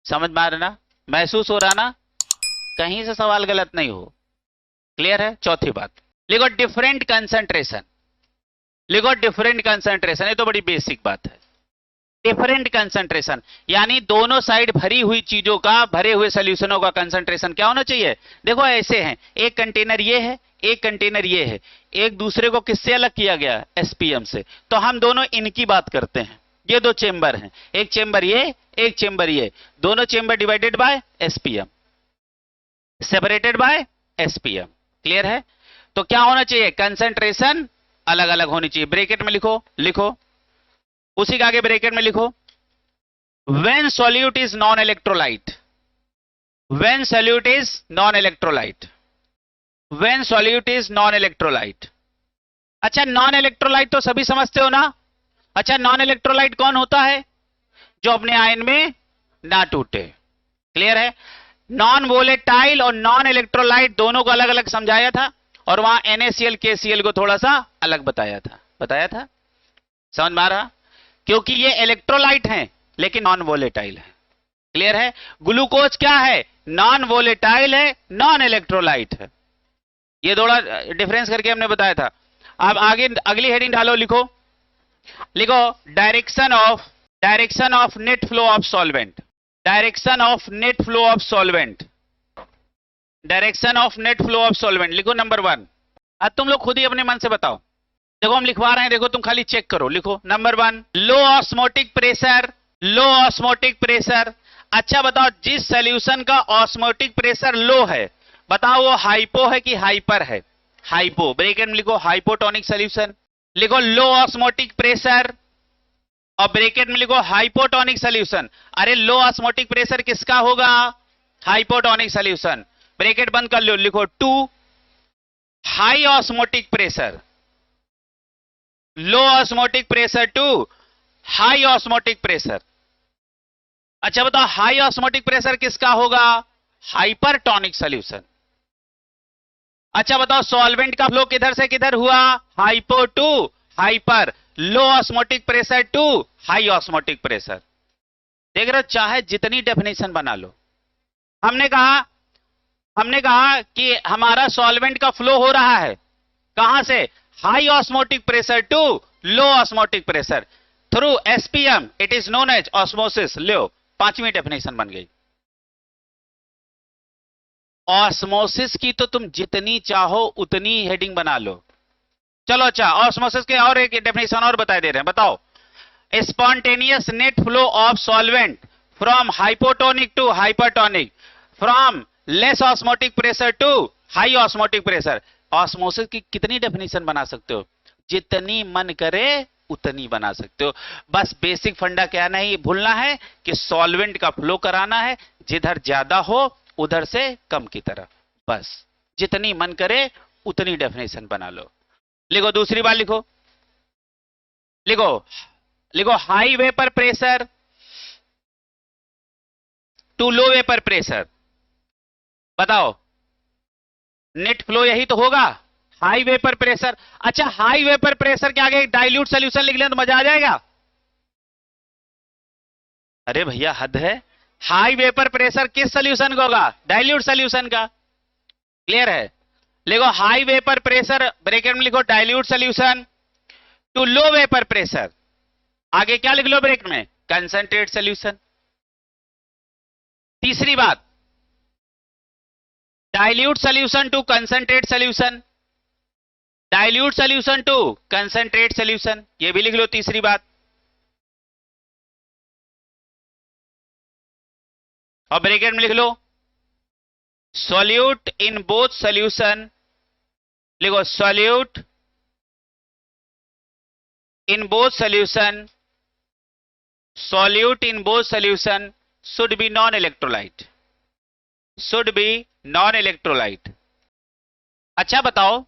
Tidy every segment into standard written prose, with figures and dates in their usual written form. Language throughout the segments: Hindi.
समझ में आ रहा ना, महसूस हो रहा ना, कहीं से सवाल गलत नहीं हो। क्लियर है। चौथी बात, लिखो डिफरेंट कंसंट्रेशन। लिखो डिफरेंट कंसंट्रेशन, ये तो बड़ी बेसिक बात है। डिफरेंट कंसंट्रेशन यानी दोनों साइड भरी हुई चीजों का, भरे हुए सोल्यूशनों का कंसंट्रेशन क्या होना चाहिए। देखो ऐसे हैं, एक कंटेनर ये है, एक कंटेनर ये है, एक दूसरे को किससे अलग किया गया, एसपीएम से। तो हम दोनों इनकी बात करते हैं। ये दो चेंबर हैं, एक चेंबर ये, एक चेंबर ये, दोनों chamber divided by SPM, separated by SPM. Clear है। तो क्या होना चाहिए, कंसंट्रेशन अलग अलग होनी चाहिए। ब्रैकेट में लिखो, लिखो उसी के आगे ब्रैकेट में लिखो, when solute is non electrolyte, when solute is non electrolyte, when solute is non electrolyte। अच्छा नॉन इलेक्ट्रोलाइट तो सभी समझते हो ना। अच्छा नॉन इलेक्ट्रोलाइट कौन होता है, जो अपने आयन में ना टूटे। क्लियर है। नॉन वोलेटाइल और नॉन इलेक्ट्रोलाइट दोनों को अलग अलग समझाया था, और वहां NaCl KCl को थोड़ा सा अलग बताया था, बताया था। समझ में आ रहा, क्योंकि ये इलेक्ट्रोलाइट हैं लेकिन नॉन वोलेटाइल है। क्लियर है। ग्लूकोज क्या है, नॉन वोलेटाइल है, नॉन इलेक्ट्रोलाइट है। ये थोड़ा डिफरेंस करके हमने बताया था। अब आगे अगली हेडिंग डालो, लिखो, लिखो direction of net flow of solvent, direction of net flow of solvent, direction of net flow of solvent. लिखो नंबर 1। अब तुम लोग खुद ही अपने मन से बताओ। देखो हम लिखवा रहे हैं, देखो तुम खाली चेक करो। लिखो नंबर 1, लो osmotic pressure, low osmotic pressure. अच्छा बताओ, जिस सॉल्यूशन का ऑस्मोटिक प्रेशर लो है, बताओ वो हाइपो है कि हाइपर है। हाइपो। ब्रैकेट में लिखो हाइपोटोनिक सॉल्यूशन। लिखो लो ऑस्मोटिक प्रेशर और ब्रैकेट में लिखो हाइपोटोनिक सॉल्यूशन। अरे लो ऑस्मोटिक प्रेशर किसका होगा, हाइपोटोनिक सॉल्यूशन। ब्रैकेट बंद कर लो, लिखो 2 high osmotic pressure, low osmotic pressure to high osmotic pressure. अच्छा बताओ हाई ऑस्मोटिक प्रेशर किसका होगा, हाइपरटोनिक सॉल्यूशन। अच्छा बताओ सॉल्वेंट का फ्लो किधर से किधर हुआ, hypo to hyper, low osmotic pressure to high osmotic pressure. देख रहे हो, चाहे जितनी डेफिनेशन बना लो। हमने कहा कि हमारा सॉल्वेंट का फ्लो हो रहा है कहां से, high osmotic pressure to low osmotic pressure through SPM, it is known as osmosis. लो 5वीं डेफिनेशन बन गई। ऑस्मोसिस की तो तुम जितनी चाहो उतनी हेडिंग बना लो। चलो अच्छा, ऑस्मोसिस के और एक डेफिनेशन और बता दे रहे हैं। बताओ, spontaneous net flow of solvent from hypotonic to hypertonic, from less osmotic pressure to high osmotic pressure. Osmosis की कितनी डेफिनेशन बना सकते हो, जितनी मन करे उतनी बना सकते हो। बस बेसिक फंडा क्या नहीं भूलना है कि सॉल्वेंट का फ्लो कराना है, जिधर ज्यादा हो उधर से कम की तरफ। बस जितनी मन करे उतनी डेफिनेशन बना लो। लिखो दूसरी बार, लिखो, लिखो, लिखो high vapour pressure to low vapour pressure. बताओ नेट फ्लो यही तो होगा, हाई वेपर प्रेशर। अच्छा हाई वेपर प्रेशर के आगे डाइल्यूट सॉल्यूशन लिख लें तो मजा आ जाएगा। अरे भैया हद है, हाई वेपर प्रेशर किस सॉल्यूशन का होगा, डाइल्यूट सॉल्यूशन का। क्लियर है। लिखो हाई वेपर प्रेशर, ब्रैकेट में लिखो dilute solution to low vapour pressure. आगे क्या लिख लो ब्रैकेट में, कंसंट्रेट सॉल्यूशन। तीसरी बात, dilute solution to concentrate solution, dilute solution to concentrate solution, ये भी लिख लो तीसरी बात। और ब्रैकेट में लिख लो सॉल्यूट इन बोथ सॉल्यूशन। लिखो solute in both solution, solute in both solution should be non electrolyte, should be non electrolyte. अच्छा बताओ,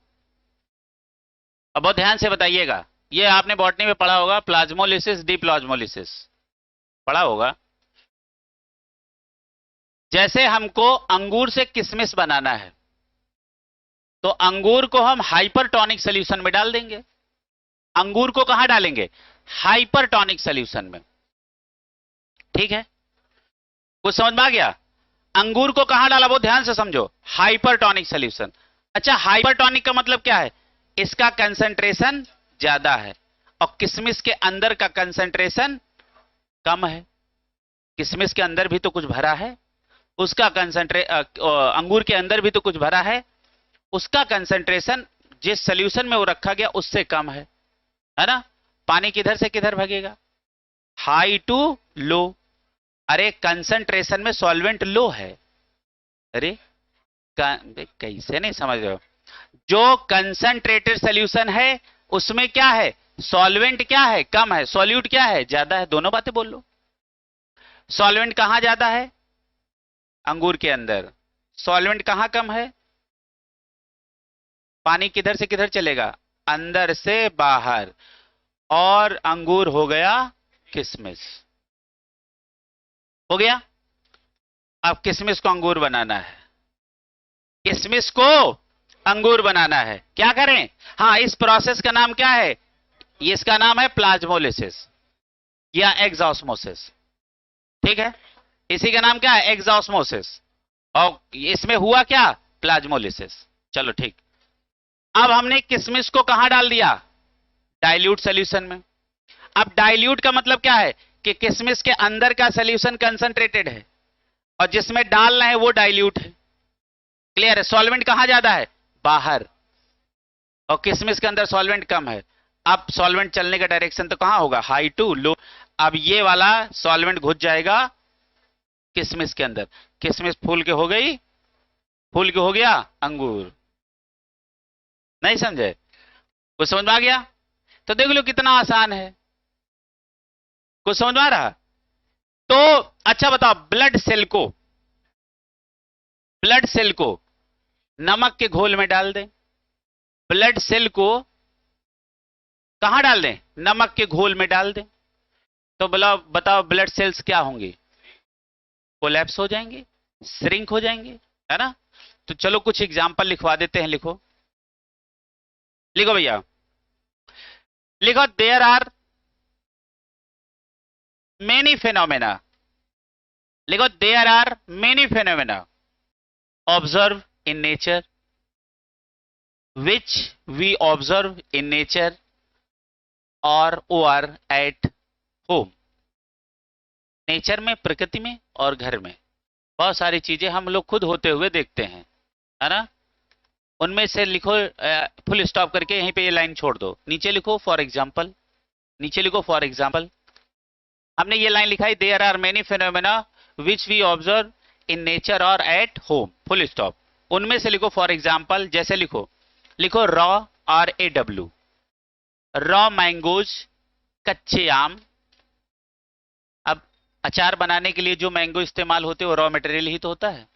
अब बहुत ध्यान से बताइएगा, ये आपने बॉटनी में पढ़ा होगा, प्लाज्मोलिसिस डिप्लाज्मोलिसिस पढ़ा होगा। जैसे हमको अंगूर से किशमिश बनाना है तो अंगूर को हम हाइपरटोनिक सॉल्यूशन में डाल देंगे। अंगूर को कहां डालेंगे, हाइपरटोनिक सॉल्यूशन में। ठीक है। कुछ समझ में आ गया? अंगूर को कहां डाला वो ध्यान से समझो, हाइपरटोनिक सॉल्यूशन। अच्छा, हाइपरटोनिक का मतलब क्या है? इसका कंसंट्रेशन ज्यादा है और किशमिश के अंदर का कंसंट्रेशन कम है। किशमिश के अंदर भी तो कुछ भरा है, उसका अंगूर के अंदर भी तो कुछ भरा है, उसका कंसंट्रेशन जिस सॉल्यूशन में वो रखा गया उससे कम है ना? पानी किधर से किधर भगेगा? High to low. अरे कंसंट्रेशन में सॉल्वेंट लो है। अरे कैसे नहीं समझ रहे हो? जो कंसंट्रेटेड सॉल्यूशन है उसमें क्या है? सॉल्वेंट क्या है? कम है। सॉल्यूट क्या है? ज्यादा है। दोनों बातें बोल लो। सॉल्वेंट कहां ज्यादा है? अंगूर के अंदर। सॉल्वेंट कहां कम है? पानी किधर से किधर चलेगा? अंदर से बाहर। और अंगूर हो गया किशमिश। हो गया? अब किशमिश को अंगूर बनाना है। किशमिश को अंगूर बनाना है, क्या करें? हाँ, इस प्रोसेस का नाम क्या है? इसका नाम है प्लाज्मोलिसिस या एक्सऑस्मोसिस। ठीक है, इसी का नाम क्या है? एक्सऑस्मोसिस। और इसमें हुआ क्या? प्लाज्मोलिसिस। चलो ठीक। अब हमने किशमिश को कहां डाल दिया? डाइल्यूट सॉल्यूशन में। अब डाइल्यूट का मतलब क्या है? कि किशमिश के अंदर का सॉल्यूशन कंसंट्रेटेड है और जिसमें डालना है वो डाइल्यूट है। क्लियर है? सॉल्वेंट कहां ज्यादा है? बाहर। और किशमिश के अंदर सॉल्वेंट कम है। अब सॉल्वेंट चलने का डायरेक्शन तो कहां होगा? High to low. अब ये वाला सॉल्वेंट घुस जाएगा किशमिश के अंदर। किशमिश फूल के हो गई, फूल के हो गया अंगूर। नहीं समझे? कुछ समझ में आ गया? तो देख लो कितना आसान है। कुछ समझ में आ रहा? तो अच्छा बताओ, ब्लड सेल को नमक के घोल में डाल दें। ब्लड सेल को कहां डाल दें? नमक के घोल में डाल दें। तो बताओ ब्लड सेल्स क्या होंगे? कोलैप्स हो जाएंगे, श्रिंक हो जाएंगे, है ना? तो चलो कुछ एग्जांपल लिखवा देते हैं। लिखो लिखो भैया, लिखो देयर आर मेनी फेनोमेना। लिखो there are many phenomena observe in nature which we observe in nature or at home। Nature में, प्रकृति में और घर में बहुत सारी चीजें हम लोग खुद होते हुए देखते हैं, है ना? उनमें से लिखो, फुल स्टॉप करके यहीं पे ये लाइन छोड़ दो। नीचे लिखो फॉर एग्जाम्पल। नीचे लिखो फॉर एग्जाम्पल। हमने ये लाइन लिखा है, there are many phenomena which we observe in nature or at home, full stop. उनमें से लिखो फॉर एग्जाम्पल। जैसे लिखो रॉ, RAW, रॉ मैंगोज, कच्चे आम। अब अचार बनाने के लिए जो मैंगो इस्तेमाल होते हैं वो रॉ मटेरियल ही तो होता है।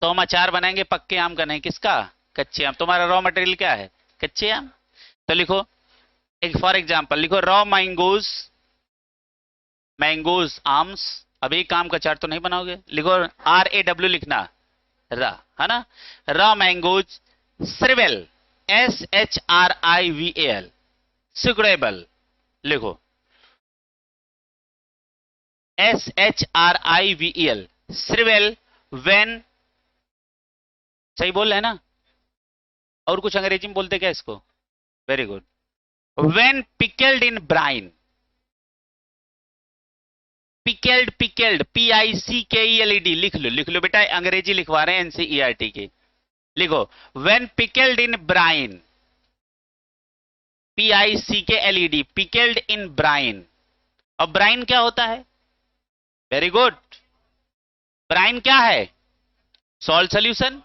तो हम अचार बनाएंगे पक्के आम का, नहीं किसका? कच्चे आम। तुम्हारा रॉ मटेरियल क्या है? कच्चे आम। तो लिखो एक फॉर एग्जाम्पल, लिखो रॉ मैंगोज आम्स। अब एक आम का अचार तो नहीं बनाओगे, लिखो RAW लिखना, रा, है ना? रॉ मैंगोज श्रिवेल, SHRIVAL, सुग्रेबल। लिखो SHRIVEL, श्रिवेल व्हेन। सही बोल रहे हैं ना? और कुछ अंग्रेजी में बोलते क्या इसको? Very good. When pickled in brine. Pickled, PICKELED। लिख लो बेटा, अंग्रेजी लिखवा रहे हैं NCERT के। लिखो when pickled in brine, PICKLED, pickled in brine. और ब्राइन क्या होता है? Very good. ब्राइन क्या है? सॉल्ट सोल्यूशन,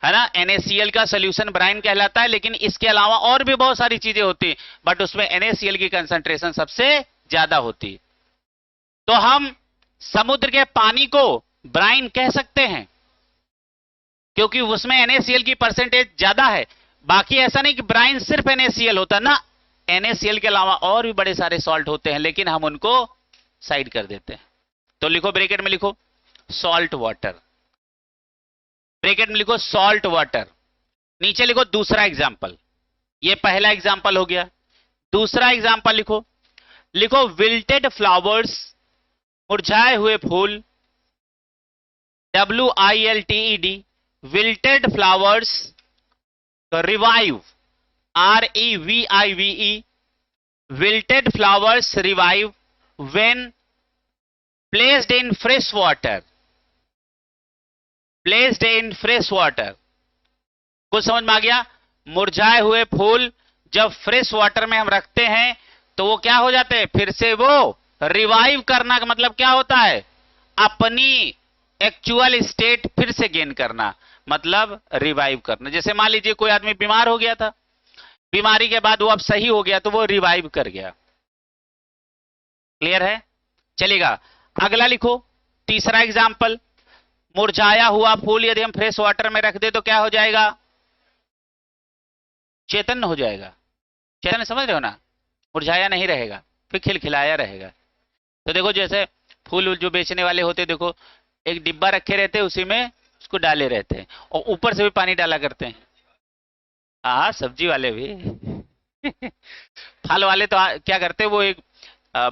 है ना? NaCl का सोल्यूशन ब्राइन कहलाता है। लेकिन इसके अलावा और भी बहुत सारी चीजें होती हैं, बट उसमें NaCl की कंसंट्रेशन सबसे ज्यादा होती है। तो हम समुद्र के पानी को ब्राइन कह सकते हैं क्योंकि उसमें NaCl की परसेंटेज ज्यादा है। बाकी ऐसा नहीं कि ब्राइन सिर्फ NaCl होता ना, NaCl के अलावा और भी बड़े सारे सॉल्ट होते हैं, लेकिन हम उनको साइड कर देते हैं। तो लिखो ब्रैकेट में लिखो सॉल्ट वाटर, ब्रैकेट में लिखो सॉल्ट वाटर। नीचे लिखो दूसरा एग्जाम्पल। ये पहला एग्जाम्पल हो गया। दूसरा एग्जाम्पल लिखो विल्टेड फ्लावर्स, मुरझाए हुए फूल WILTED, wilted flowers revive, REVIVE, wilted flowers revive when placed in fresh water, placed in fresh water। कुछ समझ में आ गया? मुरझाए हुए फूल जब फ्रेश वाटर में हम रखते हैं तो वो क्या हो जाते हैं? फिर से वो रिवाइव करना का मतलब क्या होता है? अपनी एक्चुअल स्टेट फिर से गेन करना, मतलब रिवाइव करना। जैसे मान लीजिए कोई आदमी बीमार हो गया था, बीमारी के बाद वो अब सही हो गया तो वो रिवाइव कर गया। क्लियर है? चलेगा, अगला लिखो, तीसरा एग्जाम्पल। मुरझाया हुआ फूल यदि हम फ्रेश वाटर में रख दे तो क्या हो जाएगा? चेतन हो जाएगा। चेतन समझ रहे हो ना? मुरझाया नहीं रहेगा, फिर खिलखिलाया रहेगा। तो देखो जैसे फूल जो बेचने वाले होते, देखो एक डिब्बा रखे रहते हैं, उसी में उसको डाले रहते हैं और ऊपर से भी पानी डाला करते हैं। हाँ, सब्जी वाले भी फल वाले तो क्या करते हैं, वो एक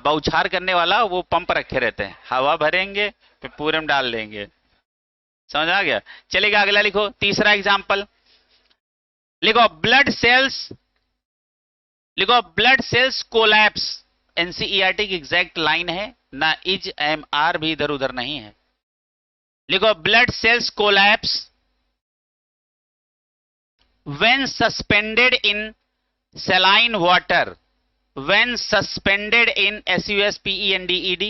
बौछार करने वाला वो पंप रखे रहते हैं, हवा भरेंगे फिर पूरे में डाल देंगे। समझ आ गया? चलेगा, अगला लिखो, तीसरा एग्जाम्पल लिखो, ब्लड सेल्स, लिखो ब्लड सेल्स कोलैप्स। एनसीईआरटी की एग्जैक्ट लाइन है ना, इज एम आर भी इधर उधर नहीं है। लिखो blood cells collapse when suspended in saline water, when suspended in SUSPENDED,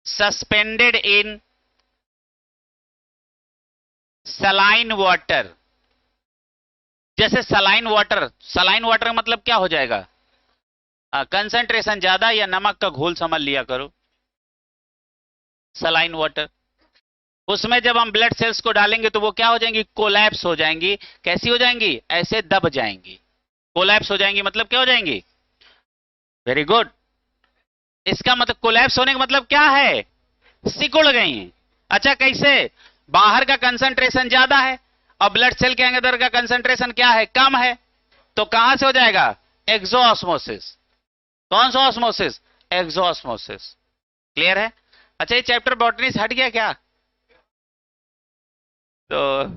suspended in saline water। जैसे सलाइन वाटर, सलाइन वाटर का मतलब क्या हो जाएगा? कंसंट्रेशन ज्यादा या नमक का घोल समझ लिया करो। सलाइन वाटर, उसमें जब हम ब्लड सेल्स को डालेंगे तो वो क्या हो जाएंगी? कोलैप्स हो जाएंगी। कैसी हो जाएंगी? ऐसे दब जाएंगी। कोलैप्स हो जाएंगी मतलब क्या हो जाएंगी? Very good. इसका मतलब कोलैप्स होने का मतलब क्या है? सिकुड़ गई। अच्छा, कैसे? बाहर का कंसंट्रेशन ज्यादा है और ब्लड सेल के अंदर का कंसंट्रेशन क्या है? कम है। तो कहां से हो जाएगा? एक्सोऑस्मोसिस। कौन सा ऑस्मोसिस? एक्सोऑस्मोसिस। क्लियर है? अच्छा, ये चैप्टर बॉटनी से हट गया क्या? तो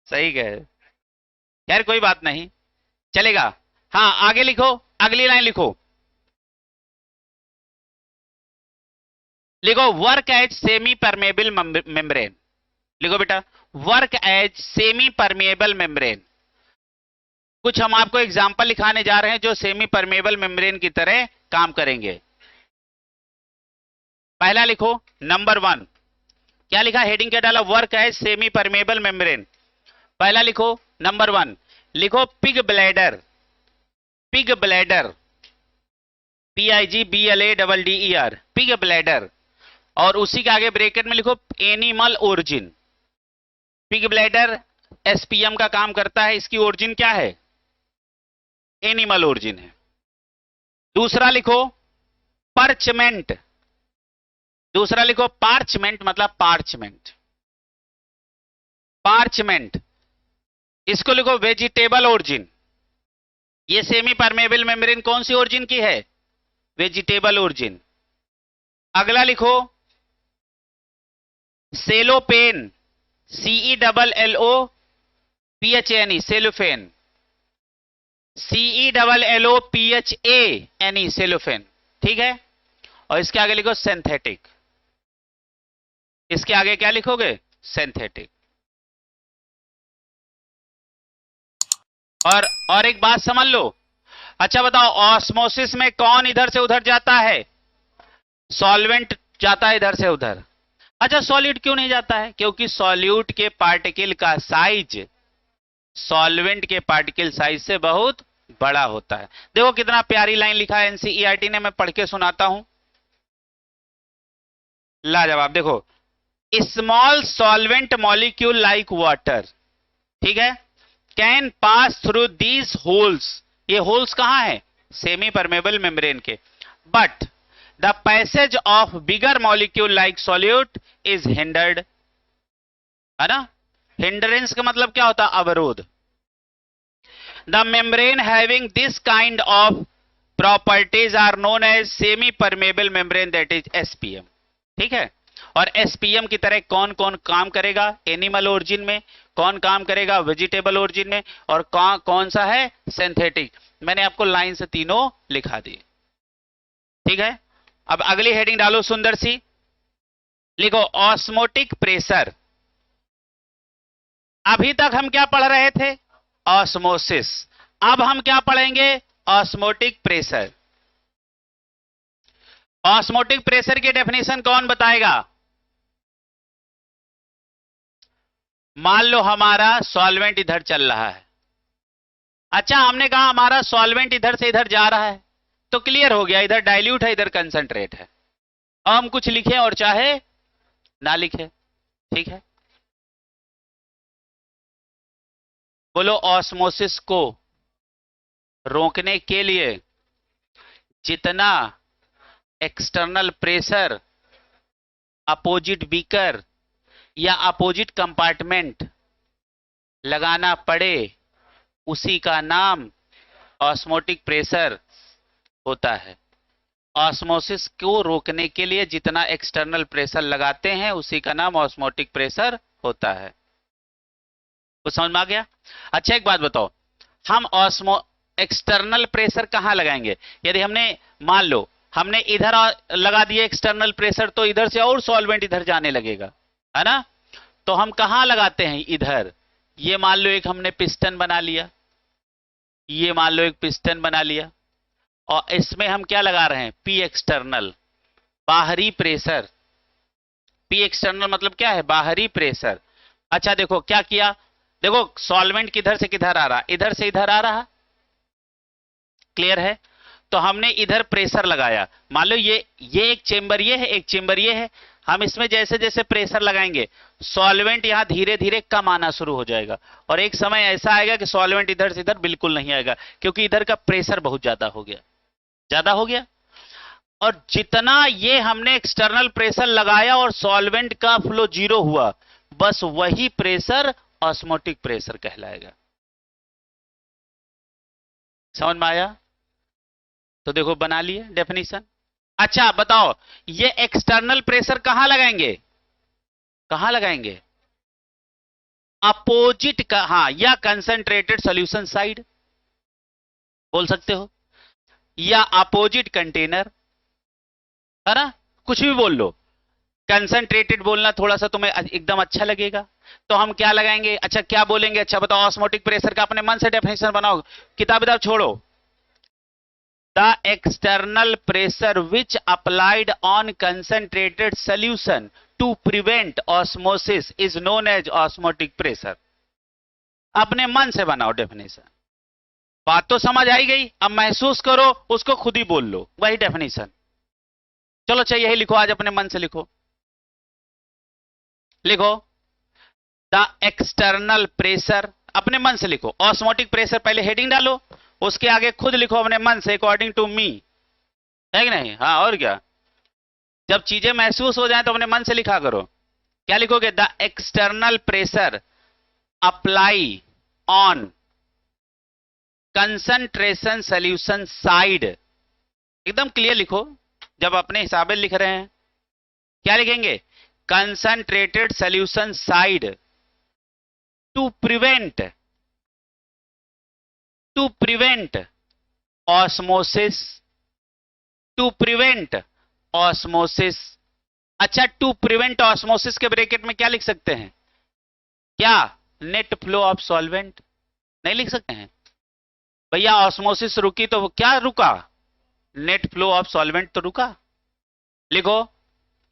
सही कहे, यार कोई बात नहीं, चलेगा। हाँ, आगे लिखो, अगली लाइन लिखो, लिखो work as semi permeable membrane. लिखो बेटा, work as semi permeable membrane. कुछ हम आपको एग्जांपल लिखाने जा रहे हैं जो सेमी परमेबल मेम्ब्रेन की तरह काम करेंगे। पहला लिखो, नंबर 1, क्या लिखा? हेडिंग क्या डाला? Work as semi permeable membrane. पहला लिखो, नंबर 1 लिखो, pig bladder. Pig bladder, PIGBLADDER, pig bladder. और उसी के आगे ब्रैकेट में लिखो animal origin. Pig bladder SPM का काम करता है, इसकी ओरिजिन क्या है? एनिमल ओरिजिन है। दूसरा लिखो पार्चमेंट। दूसरा लिखो पार्चमेंट, मतलब पार्चमेंट। पार्चमेंट, इसको लिखो वेजिटेबल ओरिजिन। ये सेमी परमेबल मेम्ब्रेन कौन सी ओरिजिन की है? Vegetable origin. अगला लिखो सेलोपेन, CELLOPHANE, सेलोफेन। CELLOPHANE, cellophane. ठीक है? और इसके आगे लिखो सिंथेटिक। इसके आगे क्या लिखोगे? सिंथेटिक। और एक बात समझ लो। अच्छा बताओ, ऑस्मोसिस में कौन इधर से उधर जाता है? सॉल्वेंट जाता है इधर से उधर। अच्छा, सॉल्यूट क्यों नहीं जाता है? क्योंकि सॉल्यूट के पार्टिकल का साइज सॉल्वेंट के पार्टिकल साइज से बहुत बड़ा होता है। देखो कितना प्यारी लाइन लिखा है एनसीईआरटी ने, मैं पढ़ के सुनाता हूं, लाजवाब। देखो, small solvent molecule like water, ठीक है, can pass through these holes. ये होल्स कहां है? सेमी परमेबल मेम्ब्रेन के। But the passage of bigger molecule like solute is hindered, है ना? हिंड्रेंस का मतलब क्या होता है? अवरोध। The membrane having this kind of properties are known as semi permeable membrane, that is SPM। ठीक है? और एसपीएम की तरह कौन कौन काम करेगा एनिमल ओरिजिन में, कौन काम करेगा वेजिटेबल ओरिजिन में, और कौन सा है सिंथेटिक। मैंने आपको लाइन से तीनों लिखा दी, ठीक है। अब अगली हेडिंग डालो सुंदर सी, लिखो ऑस्मोटिक प्रेशर। अभी तक हम क्या पढ़ रहे थे ऑस्मोसिस, अब हम क्या पढ़ेंगे ऑस्मोटिक प्रेशर। ऑस्मोटिक प्रेशर की डेफिनेशन कौन बताएगा? मान लो हमारा सॉल्वेंट इधर चल रहा है, अच्छा हमने कहा हमारा सॉल्वेंट इधर से इधर जा रहा है, तो क्लियर हो गया इधर डाइल्यूट है इधर कंसंट्रेट है। अब हम कुछ लिखें और चाहे ना लिखें, ठीक है। बोलो ऑस्मोसिस को रोकने के लिए जितना एक्सटर्नल प्रेशर अपोजिट बीकर या अपोजिट कंपार्टमेंट लगाना पड़े उसी का नाम ऑस्मोटिक प्रेशर होता है। ऑस्मोसिस को रोकने के लिए जितना एक्सटर्नल प्रेशर लगाते हैं उसी का नाम ऑस्मोटिक प्रेशर होता है। कुछ समझ में आ गया? अच्छा एक बात बताओ, हम एक्सटर्नल प्रेशर कहां लगाएंगे? यदि हमने मान लो हमने इधर लगा दिए एक्सटर्नल प्रेशर, तो इधर से और सॉल्वेंट इधर जाने लगेगा, है ना। तो हम कहां लगाते हैं? इधर। ये मान लो एक हमने पिस्टन बना लिया, ये मान लो एक पिस्टन बना लिया, और इसमें हम क्या लगा रहे हैं? पी एक्सटर्नल, बाहरी प्रेशर। पी एक्सटर्नल मतलब क्या है? बाहरी प्रेशर। अच्छा देखो क्या किया, देखो सॉल्वेंट किधर से किधर आ रहा, इधर से इधर आ रहा, क्लियर है। तो हमने इधर प्रेशर लगाया, मान लो ये एक चेंबर ये है, एक चेंबर ये है। हम इसमें जैसे जैसे प्रेशर लगाएंगे सॉल्वेंट यहां धीरे धीरे कम आना शुरू हो जाएगा, और एक समय ऐसा आएगा कि सॉल्वेंट इधर से इधर बिल्कुल नहीं आएगा, क्योंकि इधर का प्रेशर बहुत ज्यादा हो गया, ज्यादा हो गया। और जितना ये हमने एक्सटर्नल प्रेशर लगाया और सॉल्वेंट का फ्लो जीरो हुआ, बस वही प्रेशर ऑस्मोटिक प्रेशर कहलाएगा। समझ में आया? तो देखो बना लिए डेफिनेशन। अच्छा बताओ, ये एक्सटर्नल प्रेशर कहां लगाएंगे? कहां लगाएंगे? अपोजिट का, हाँ, या कंसंट्रेटेड सॉल्यूशन साइड बोल सकते हो, या अपोजिट कंटेनर, है ना, कुछ भी बोल लो। कंसंट्रेटेड बोलना थोड़ा सा तुम्हें एकदम अच्छा लगेगा, तो हम क्या लगाएंगे? अच्छा क्या बोलेंगे? अच्छा बताओ ऑस्मोटिक प्रेशर का अपने मन से डेफिनेशन बनाओ, किताब छोड़ो। The external pressure which applied on concentrated solution to prevent osmosis is known as osmotic pressure. अपने मन से बनाओ डेफिनेशन। बात तो समझ आई गई, अब महसूस करो, उसको खुद ही बोल लो, वही डेफिनेशन। चलो अच्छा यही लिखो, आज अपने मन से लिखो। लिखो द एक्सटर्नल प्रेशर, अपने मन से लिखो। ऑस्मोटिक प्रेशर पहले हेडिंग डालो, उसके आगे खुद लिखो अपने मन से, अकॉर्डिंग टू मी, है कि नहीं? हाँ और क्या, जब चीजें महसूस हो जाए तो अपने मन से लिखा करो। क्या लिखोगे? The external pressure apply on concentration solution side, एकदम क्लियर लिखो, जब अपने हिसाब से लिख रहे हैं। क्या लिखेंगे? Concentrated solution side to prevent osmosis, to prevent osmosis. अच्छा टू प्रिवेंट ऑस्मोसिस के ब्रैकेट में क्या लिख सकते हैं? क्या? Net flow of solvent. नहीं लिख सकते हैं भैया? ऑस्मोसिस रुकी तो क्या रुका? नेट फ्लो ऑफ सॉल्वेंट तो रुका। लिखो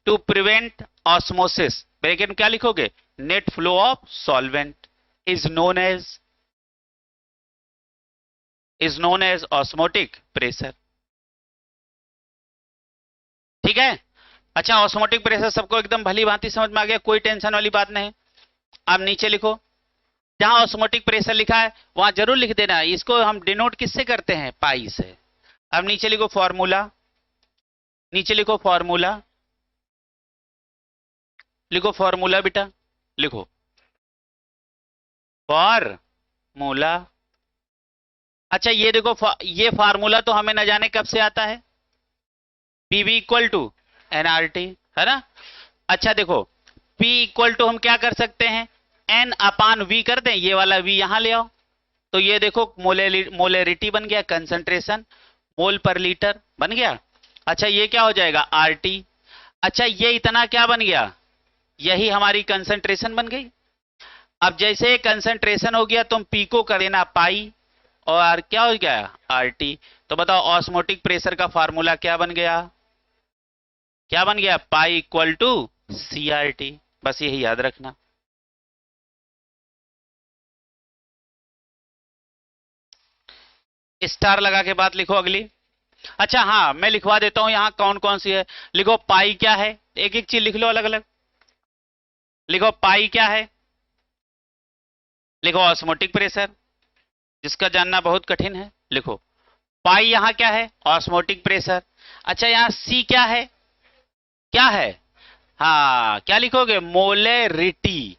टू प्रिवेंट ऑस्मोसिस, ब्रैकेट में क्या लिखोगे? Net flow of solvent is known as osmotic pressure. ठीक है। अच्छा ऑस्मोटिक प्रेशर सबको एकदम भली भांति समझ में आ गया, कोई टेंशन वाली बात नहीं। अब नीचे लिखो, जहां ऑस्मोटिक प्रेशर लिखा है वहां जरूर लिख देना, इसको हम डिनोट किससे करते हैं? पाई से। अब नीचे लिखो फॉर्मूला, नीचे लिखो फॉर्मूला, लिखो फॉर्मूला बेटा, लिखो फॉर्मूला। अच्छा ये देखो, ये फार्मूला तो हमें न जाने कब से आता है, पीवी इक्वल टू एनआरटी, है ना। अच्छा देखो, P इक्वल टू हम क्या कर सकते हैं, N अपान V कर दें, ये वाला V यहां ले आओ, तो ये देखो मोलेरिटी बन गया, कंसंट्रेशन मोल पर लीटर बन गया। अच्छा ये क्या हो जाएगा, RT। अच्छा ये इतना क्या बन गया, यही हमारी कंसंट्रेशन बन गई। अब जैसे कंसंट्रेशन हो गया तुम पी को कर देना पाई, और क्या हो गया, RT। तो बताओ ऑस्मोटिक प्रेशर का फार्मूला क्या बन गया, क्या बन गया, पाई इक्वल टू CRT। बस यही याद रखना। स्टार लगा के बात लिखो अगली। अच्छा हाँ मैं लिखवा देता हूं यहां कौन कौन सी है। लिखो पाई क्या है, एक एक चीज लिख लो अलग अलग। लिखो पाई क्या है, लिखो ऑस्मोटिक प्रेशर, जिसका जानना बहुत कठिन है। लिखो पाई यहां क्या है, ऑस्मोटिक प्रेशर। अच्छा यहां सी क्या है, क्या है, हाँ क्या लिखोगे, मोलेरिटी,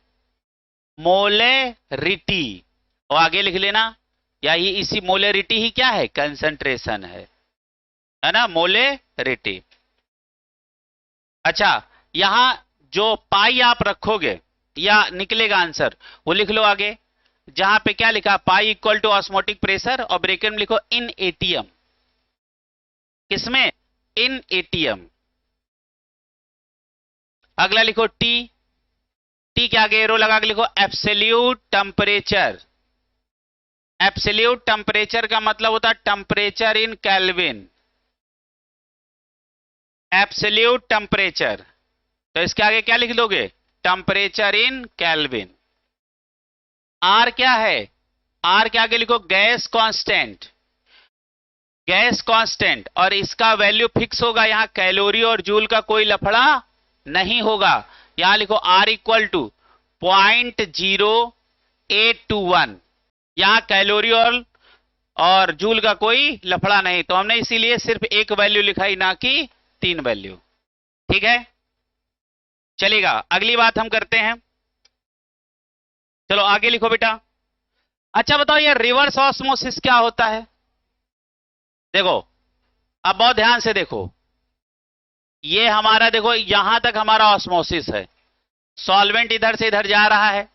मोलेरिटी। और आगे लिख लेना, या ये इसी मोलेरिटी ही क्या है, कंसंट्रेशन है ना, मोलेरिटी। अच्छा यहां जो पाई आप रखोगे या निकलेगा आंसर, वो लिख लो आगे, जहां पे क्या लिखा, pi equal to osmotic pressure, और ब्रैकेट में लिखो इन एटीएम। किसमें, इन एटीएम। अगला लिखो टी, टी के आगे एरो लगा के लिखो एब्सोल्यूट टेम्परेचर। एब्सोल्यूट टेम्परेचर का मतलब होता है temperature in kelvin, absolute temperature. तो इसके आगे क्या लिख दोगे, टेम्परेचर इन केल्विन। आर क्या है, आर के आगे लिखो गैस कांस्टेंट, गैस कांस्टेंट, और इसका वैल्यू फिक्स होगा, यहां कैलोरी और जूल का कोई लफड़ा नहीं होगा। यहां लिखो आर इक्वल टू 0.0821, यहां कैलोरी और जूल का कोई लफड़ा नहीं, तो हमने इसीलिए सिर्फ एक वैल्यू लिखाई, ना कि 3 वैल्यू। ठीक है चलेगा, अगली बात हम करते हैं। चलो आगे लिखो बेटा। अच्छा बताओ ये रिवर्स ऑस्मोसिस क्या होता है। देखो अब बहुत ध्यान से देखो, ये हमारा देखो यहां तक हमारा ऑस्मोसिस है, सॉल्वेंट इधर से इधर जा रहा है,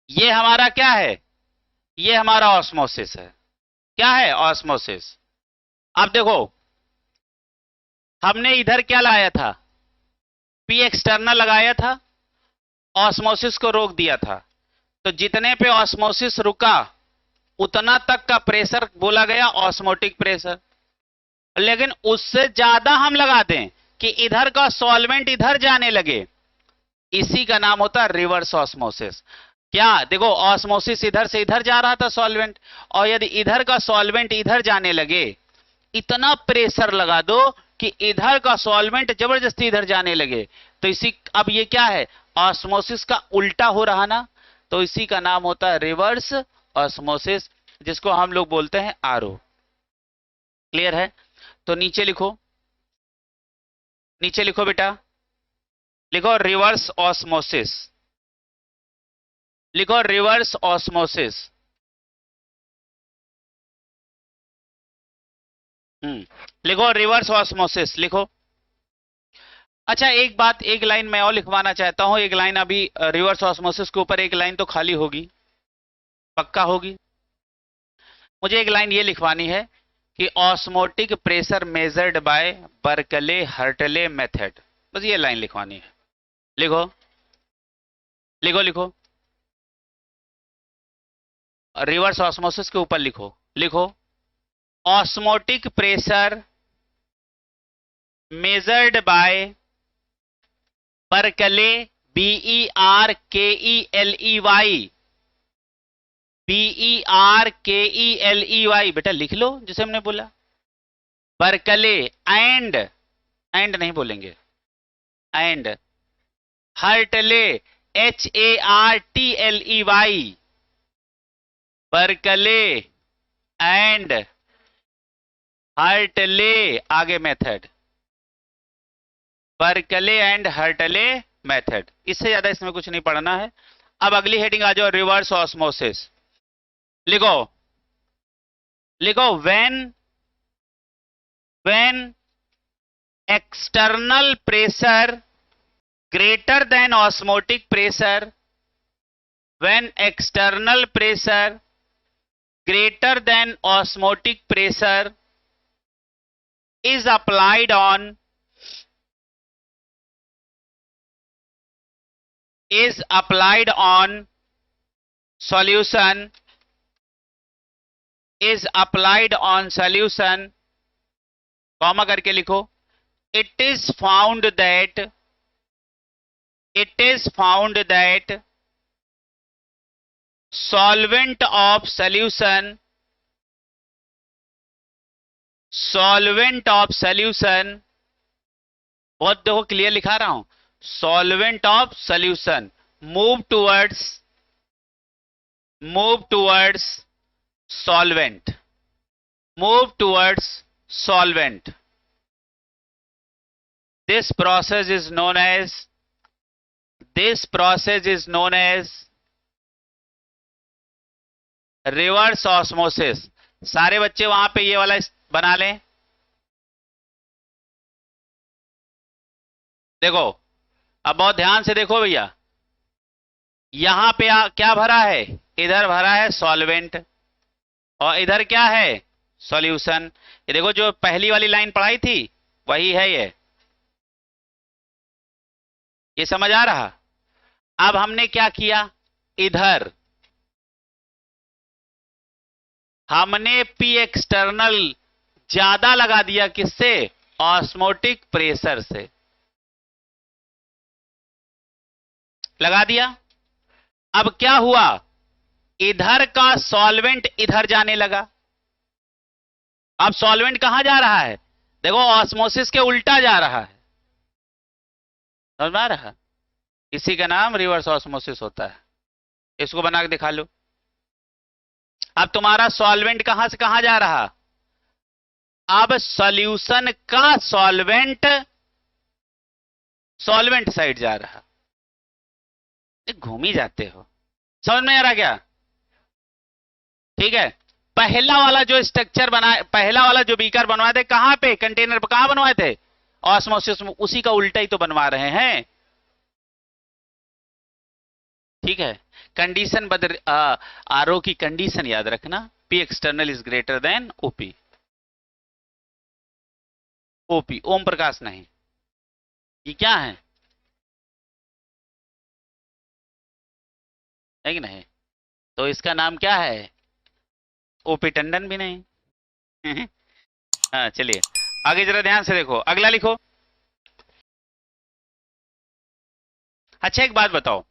ये हमारा क्या है, ये हमारा ऑस्मोसिस है। क्या है, ऑस्मोसिस। अब देखो हमने इधर क्या लाया था, पी एक्सटर्नल लगाया था, ऑस्मोसिस को रोक दिया था। तो जितने पे ऑस्मोसिस रुका उतना तक का प्रेशर बोला गया ऑस्मोटिक प्रेशर। लेकिन उससे ज्यादा हम लगा दें कि इधर का सॉल्वेंट इधर जाने लगे, इसी का नाम होता है रिवर्स ऑस्मोसिस। क्या देखो ऑस्मोसिस इधर से इधर जा रहा था सॉल्वेंट, और यदि इधर का सॉल्वेंट इधर जाने लगे, इतना प्रेशर लगा दो कि इधर का सॉल्वेंट जबरदस्ती इधर जाने लगे, तो इसी, अब ये क्या है, ऑस्मोसिस का उल्टा हो रहा ना, तो इसी का नाम होता है रिवर्स ऑस्मोसिस, जिसको हम लोग बोलते हैं आरओ। क्लियर है, तो नीचे लिखो, नीचे लिखो बेटा, लिखो रिवर्स ऑस्मोसिस, लिखो रिवर्स ऑस्मोसिस। लिखो रिवर्स ऑस्मोसिस लिखो। अच्छा एक बात, एक लाइन मैं और लिखवाना चाहता हूं, एक लाइन अभी रिवर्स ऑस्मोसिस के ऊपर एक लाइन तो खाली होगी, पक्का होगी। मुझे एक लाइन ये लिखवानी है कि osmotic pressure measured by Berkeley Hartley method, बस ये लाइन लिखवानी है। लिखो लिखो लिखो, रिवर्स ऑस्मोसिस के ऊपर लिखो, लिखो osmotic pressure measured by Berkeley, BERKELEY, BERKELEY, बेटा लिख लो जिसे हमने बोला, बर्कले एंड, एंड नहीं बोलेंगे, एंड हर्टले, HARTLEY, बर्कले एंड हर्टले, आगे मेथड, बर्कले एंड हर्टले मेथड। इससे ज्यादा इसमें कुछ नहीं पढ़ना है। अब अगली हेडिंग आ जाओ, रिवर्स ऑस्मोसिस। लिखो लिखो when external pressure greater than osmotic pressure, when external pressure greater than osmotic pressure is applied on solution, comma करके लिखो, it is found that solvent of solution बहुत देखो क्लियर लिखा रहा हूं, solvent of solution move towards solvent. This process is known as reverse osmosis. सारे बच्चे वहां पे ये वाला बना लें. देखो अब बहुत ध्यान से देखो भैया, यहां पे क्या भरा है, इधर भरा है सॉल्वेंट और इधर क्या है, सॉल्यूशन. ये देखो जो पहली वाली लाइन पढ़ाई थी वही है ये समझ आ रहा. अब हमने क्या किया, इधर हमने पी एक्सटर्नल ज्यादा लगा दिया, किससे, ऑस्मोटिक प्रेशर से लगा दिया. अब क्या हुआ, इधर का सॉल्वेंट इधर जाने लगा. अब सॉल्वेंट कहां जा रहा है, देखो ऑस्मोसिस के उल्टा जा रहा है, समझ में आ रहा. इसी का नाम रिवर्स ऑस्मोसिस होता है. इसको बना के दिखा लो. अब तुम्हारा सॉल्वेंट कहां से कहां जा रहा, अब सॉल्यूशन का सॉल्वेंट साइड जा रहा. घूम ही जाते हो, समझ में आ रहा क्या. ठीक है, पहला वाला जो स्ट्रक्चर बनाए, पहला वाला जो बीकर बनवाए थे कहां पे, कंटेनर पे कहां बनवाए थे, ऑस्मोसिस में, उसी का उल्टा ही तो बनवा रहे हैं. ठीक है, कंडीशन बदल, आरओ की कंडीशन याद रखना, P external is greater than OP. Om Prakash नहीं, ये क्या है कि नहीं, तो इसका नाम क्या है, ओपी टंडन भी नहीं. हाँ चलिए आगे जरा ध्यान से देखो, अगला लिखो. अच्छा एक बात बताओ,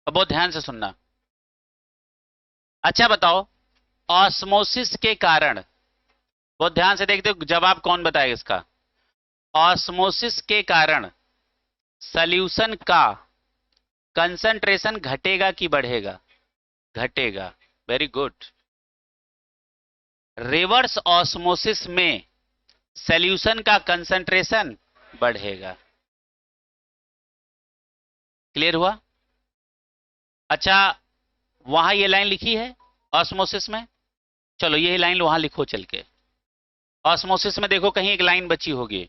अब बहुत ध्यान से सुनना. अच्छा बताओ, ऑस्मोसिस के कारण, बहुत ध्यान से देखते हो, जवाब कौन बताएगा इसका. ऑस्मोसिस के कारण सॉल्यूशन का कंसंट्रेशन घटेगा कि बढ़ेगा, घटेगा. Very good. रिवर्स ऑस्मोसिस में सॉल्यूशन का कंसंट्रेशन बढ़ेगा. क्लियर हुआ. अच्छा वहां ये लाइन लिखी है ऑस्मोसिस में, चलो ये लाइन वहां लिखो चल के. ऑस्मोसिस में देखो कहीं एक लाइन बची होगी,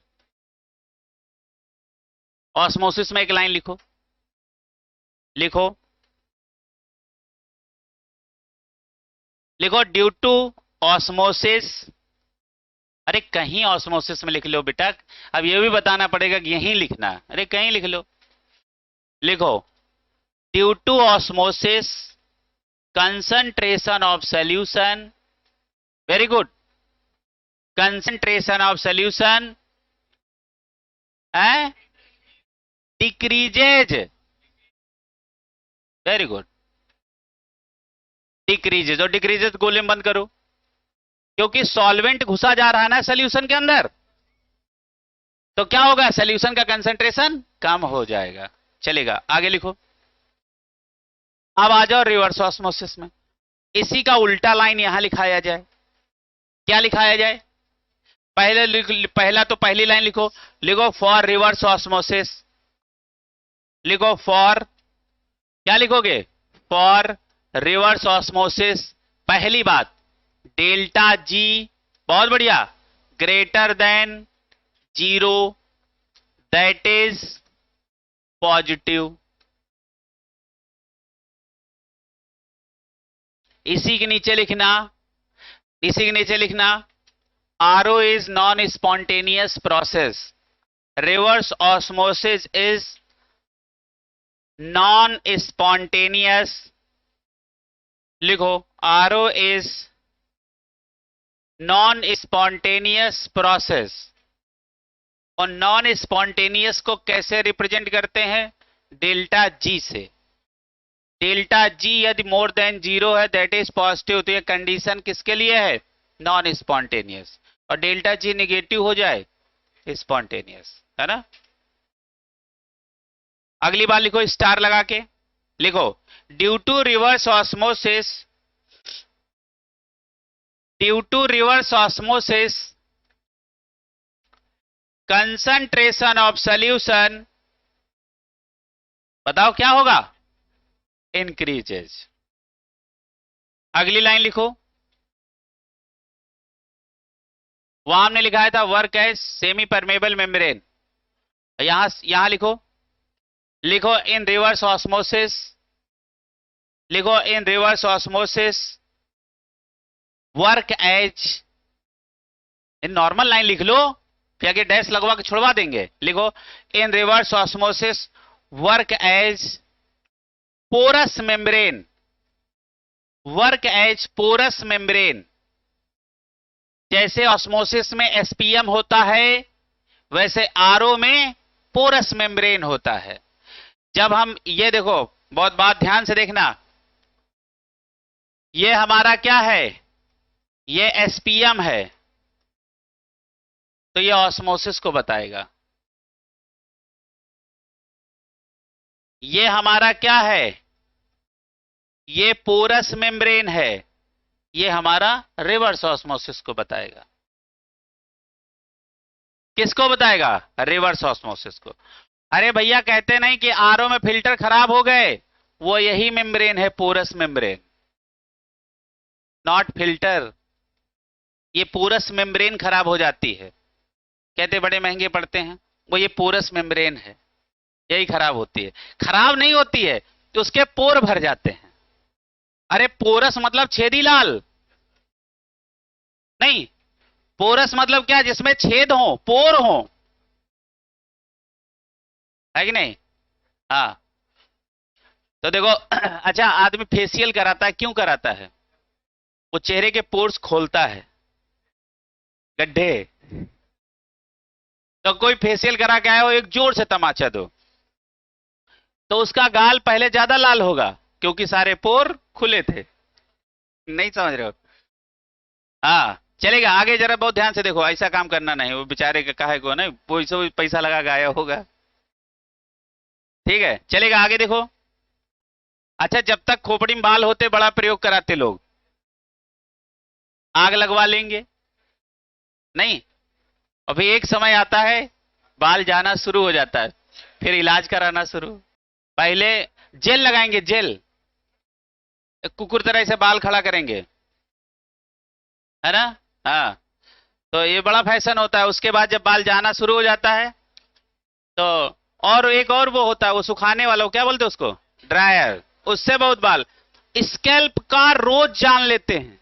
ऑस्मोसिस में एक लाइन लिखो, ड्यू टू ऑस्मोसिस. अरे कहीं ऑस्मोसिस में लिख लो बेटा, अब ये भी बताना पड़ेगा कि यहीं लिखना, अरे कहीं लिख लो. लिखो due to osmosis concentration of solution, very good, concentration of solution decreases, very good, decreases. और डिक्रीजेज गोले में बंद करो, क्योंकि सॉल्वेंट घुसा जा रहा है ना सॉल्यूशन के अंदर, तो क्या होगा, सॉल्यूशन का कंसंट्रेशन कम हो जाएगा. चलेगा आगे लिखो. अब आ जाओ रिवर्स ऑस्मोसिस में, इसी का उल्टा लाइन यहां लिखाया जाए. क्या लिखाया जाए, पहला तो पहली लाइन लिखो फॉर रिवर्स ऑस्मोसिस. लिखो फॉर, क्या लिखोगे, फॉर रिवर्स ऑस्मोसिस. पहली बात डेल्टा जी, बहुत बढ़िया, greater than 0 that is positive. इसी के नीचे लिखना RO is non spontaneous process, reverse osmosis is non spontaneous. लिखो RO is non spontaneous process. और नॉन स्पॉन्टेनियस को कैसे रिप्रेजेंट करते हैं? डेल्टा जी से। डेल्टा जी यदि मोर देन 0 है दैट इज पॉजिटिव, तो ये कंडीशन किसके लिए है? Non spontaneous. और डेल्टा जी निगेटिव हो जाए स्पॉन्टेनियस, है ना। अगली बार लिखो स्टार लगा के, लिखो due to reverse osmosis concentration of solution, बताओ क्या होगा? इंक्रीजेज। अगली लाइन लिखो, वहां हमने लिखा था work as semi permeable membrane, यहां लिखो in reverse osmosis, work as, in normal line लिख लो, फिर आगे डैश लगवा के छुड़वा देंगे। लिखो in reverse osmosis work as porous membrane, जैसे ऑस्मोसिस में एसपीएम होता है वैसे आरओ में पोरस मेम्ब्रेन होता है। जब हम ये देखो, बहुत बात ध्यान से देखना, ये हमारा क्या है? ये एसपीएम है, तो ये ऑस्मोसिस को बताएगा। ये हमारा क्या है? ये पोरस मेम्ब्रेन है, ये हमारा रिवर्स ऑस्मोसिस को बताएगा। किसको बताएगा? रिवर्स ऑस्मोसिस को। अरे भैया कहते नहीं कि आरओ में फिल्टर खराब हो गए, वो यही मेम्ब्रेन है, पोरस मेम्ब्रेन, नॉट फिल्टर। ये पोरस मेम्ब्रेन खराब हो जाती है, कहते बड़े महंगे पड़ते हैं, वो ये पोरस मेम्ब्रेन है, यही खराब होती है। खराब नहीं होती है तो उसके पोर भर जाते हैं। अरे पोरस मतलब छेदी लाल नहीं, पोरस मतलब क्या? जिसमें छेद हो, पोर हो, है कि नहीं? हाँ, तो देखो अच्छा, आदमी फेशियल कराता है, क्यों कराता है? वो चेहरे के पोर्स खोलता है, गड्ढे। तो कोई फेशियल करा के आया हो, एक जोर से तमाचा दो, तो उसका गाल पहले ज्यादा लाल होगा क्योंकि सारे पोर खुले थे। नहीं समझ रहे हो? हाँ चलेगा, आगे जरा बहुत ध्यान से देखो, ऐसा काम करना नहीं, वो बेचारे का काहे को नहीं, वो पैसा लगा के आया होगा। ठीक है, चलेगा, आगे देखो। अच्छा, जब तक खोपड़ी में बाल होते बड़ा प्रयोग कराते लोग, आग लगवा लेंगे नहीं, अभी एक समय आता है बाल जाना शुरू हो जाता है, फिर इलाज कराना शुरू। पहले जेल लगाएंगे, जेल, कुकुर तरह से बाल खड़ा करेंगे, है ना। हाँ, तो ये बड़ा फैशन होता है। उसके बाद जब बाल जाना शुरू हो जाता है तो और एक और वो होता है, वो सुखाने वाला, वो क्या बोलते हैं उसको? ड्रायर। उससे बहुत बाल, स्कैल्प का रोज जान लेते हैं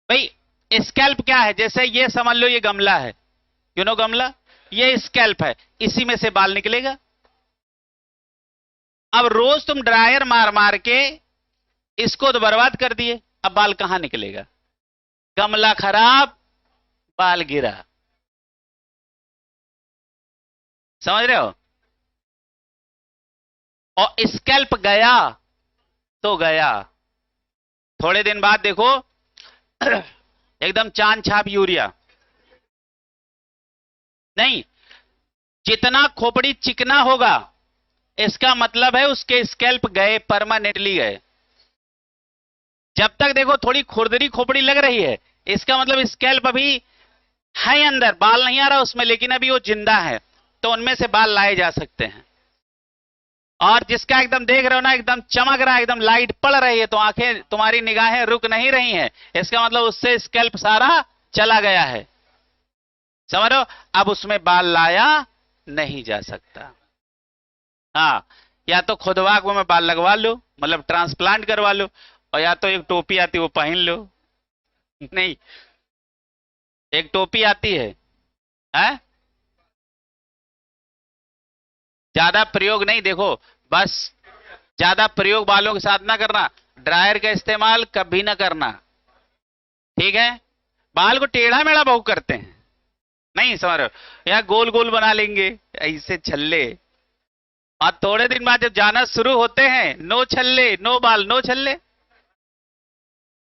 भाई। स्कैल्प क्या है? जैसे ये समझ लो, ये गमला है, यू नो गमला, ये स्कैल्प है, इसी में से बाल निकलेगा। अब रोज तुम ड्रायर मार मार के इसको तो बर्बाद कर दिए, अब बाल कहां निकलेगा? गमला खराब, बाल गिरा। समझ रहे हो? और स्कैल्प गया तो गया, थोड़े दिन बाद देखो एकदम चांद छाप यूरिया। नहीं, जितना खोपड़ी चिकना होगा इसका मतलब है उसके स्कैल्प गए, परमानेंटली गए। जब तक देखो थोड़ी खुरदरी खोपड़ी लग रही है, इसका मतलब स्कैल्प अभी है अंदर, बाल नहीं आ रहा उसमें, लेकिन अभी वो जिंदा है, तो उनमें से बाल लाए जा सकते हैं। और जिसका एकदम देख रहे हो ना, एकदम चमक रहा है, एकदम लाइट पड़ रही है, तो आंखें तुम्हारी निगाहें रुक नहीं रही हैं, इसका मतलब उससे स्कैल्प सारा चला गया है। समझ रहे हो? अब उसमें बाल लाया नहीं जा सकता। हाँ, या तो खुदवा को में बाल लगवा लो, मतलब ट्रांसप्लांट करवा लो, और या तो एक टोपी आती है वो पहन लो। नहीं, एक टोपी आती है? ज्यादा प्रयोग नहीं, देखो बस, ज्यादा प्रयोग बालों के साथ ना करना, ड्रायर का इस्तेमाल कभी ना करना, ठीक है? बाल को टेढ़ा मेढ़ा बहुत करते हैं, नहीं समझ रहे हो? या गोल गोल बना लेंगे ऐसे छल्ले, और थोड़े दिन बाद जब जाना शुरू होते हैं, नो छल्ले, नो बाल, नो छल्ले,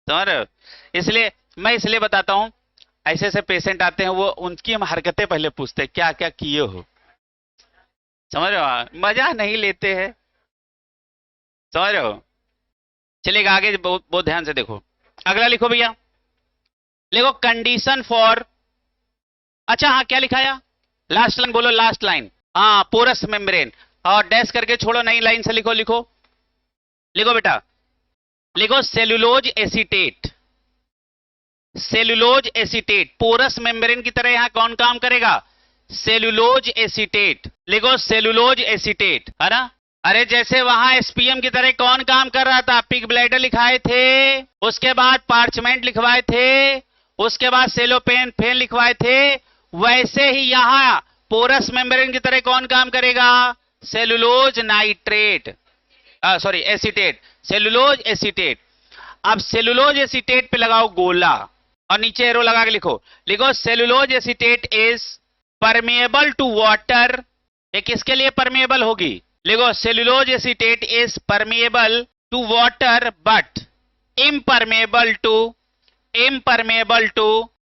समझ रहे हो? इसलिए मैं इसलिए बताता हूं, ऐसे ऐसे पेशेंट आते हैं, वो उनकी हम हरकतें पहले पूछते हैं, क्या क्या किए हो, समझ रहे हो? मजा नहीं लेते हैं, समझ रहे हो? चलिए आगे बहुत बहुत ध्यान से देखो, अगला लिखो भैया, लिखो कंडीशन फॉर, अच्छा हाँ क्या लिखाया, लास्ट लाइन बोलो, लास्ट लाइन, हाँ पोरस मेम्ब्रेन, और डैश करके छोड़ो, नई लाइन से लिखो, लिखो लिखो बेटा, लिखो cellulose acetate, cellulose acetate, porous membrane की तरह यहां कौन काम करेगा, सेलुलोज एसीटेट, लिखो सेलुलोज एसीटेट, है ना? अरे जैसे वहां एसपीएम की तरह कौन काम कर रहा था, पिग ब्लैडर लिखाए थे, उसके बाद पार्चमेंट लिखवाए थे, उसके बाद सेलोपेन फेन लिखवाए थे, वैसे ही यहां पोरस मेम्ब्रेन की तरह कौन काम करेगा, cellulose nitrate, sorry acetate, cellulose acetate. अब सेलुलोज एसीटेट पे लगाओ गोला, और नीचे एरो लगा के लिखो, लिखो cellulose acetate is permeable to water, ये किसके लिए परमेएबल होगी, लिखो cellulose acetate is permeable to water but impermeable to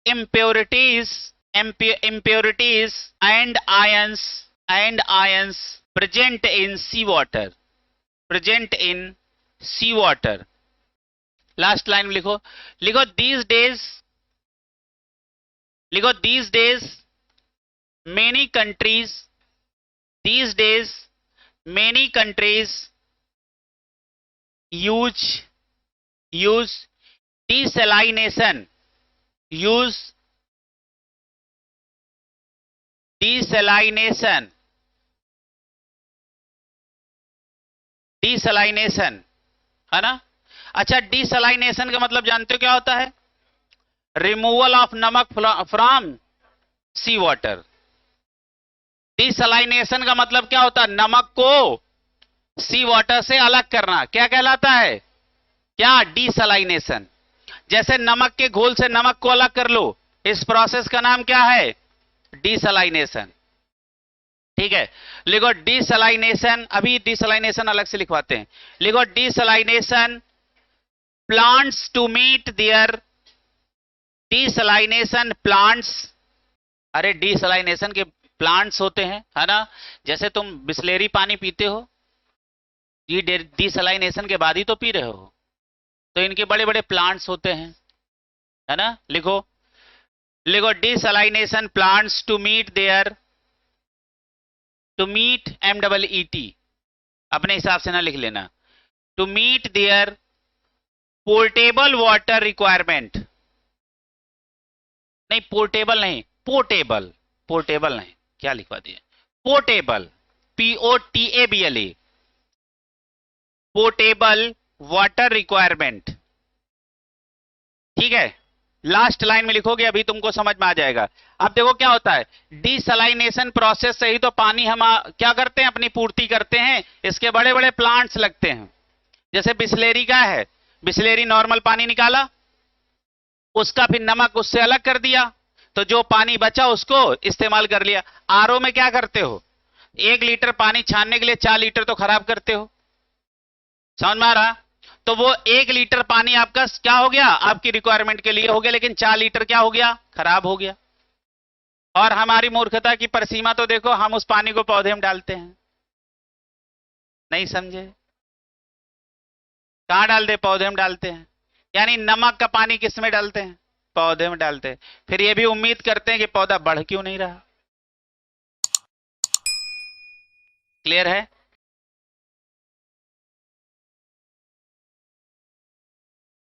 impurities impurities and ions present in seawater, present in seawater। Last line में लिखो, लिखो these days, लिखो these days many countries, these days many countries use desalination, use desalination, desalination, है ना? अच्छा, डिसलाइनेशन का मतलब जानते हो क्या होता है, रिमूवल ऑफ नमक फ्रॉम सी वाटर। डिसलाइनेशन का मतलब क्या होता है, नमक को सी वाटर से अलग करना, क्या कहलाता है, क्या, डिसलाइनेशन। जैसे नमक के घोल से नमक को अलग कर लो, इस प्रोसेस का नाम क्या है, डिसलाइनेशन, ठीक है? लिखो डिसलाइनेशन, अभी डिसलाइनेशन अलग से लिखवाते हैं, लिखो डिसलाइनेशन plants to meet their desalination plants, अरे डिसलाइनेशन के प्लांट्स होते हैं, है ना? जैसे तुम बिस्लेरी पानी पीते हो, ये डिसलाइनेशन के बाद ही तो पी रहे हो, तो इनके बड़े बड़े प्लांट्स होते हैं, है ना? लिखो, लिखो डिसलाइनेशन plants to meet there, to meet MEET, अपने हिसाब से ना लिख लेना, to meet there portable water requirement, नहीं पोर्टेबल नहीं, पोर्टेबल, पोर्टेबल नहीं, क्या लिखवा दिए, portable, POTABLE, portable water requirement, ठीक है? लास्ट लाइन में लिखोगे, अभी तुमको समझ में आ जाएगा। अब देखो क्या होता है, डिसलाइनेशन प्रोसेस से ही तो पानी हम क्या करते हैं, अपनी पूर्ति करते हैं, इसके बड़े बड़े प्लांट्स लगते हैं। जैसे बिस्लेरी का है, बिस्लेरी नॉर्मल पानी निकाला, उसका फिर नमक उससे अलग कर दिया, तो जो पानी बचा उसको इस्तेमाल कर लिया। आरओ में क्या करते हो, 1 लीटर पानी छानने के लिए 4 लीटर तो खराब करते हो, समझ में आ रहा? तो वो 1 लीटर पानी आपका क्या हो गया, आपकी रिक्वायरमेंट के लिए हो गया, लेकिन 4 लीटर क्या हो गया, खराब हो गया। और हमारी मूर्खता की परसीमा तो देखो, हम उस पानी को पौधे में डालते हैं, नहीं समझे? कहां डालते, पौधे में डालते हैं, यानी नमक का पानी किस में डालते हैं, पौधे में डालते हैं, फिर ये भी उम्मीद करते हैं कि पौधा बढ़ क्यों नहीं रहा। क्लियर है?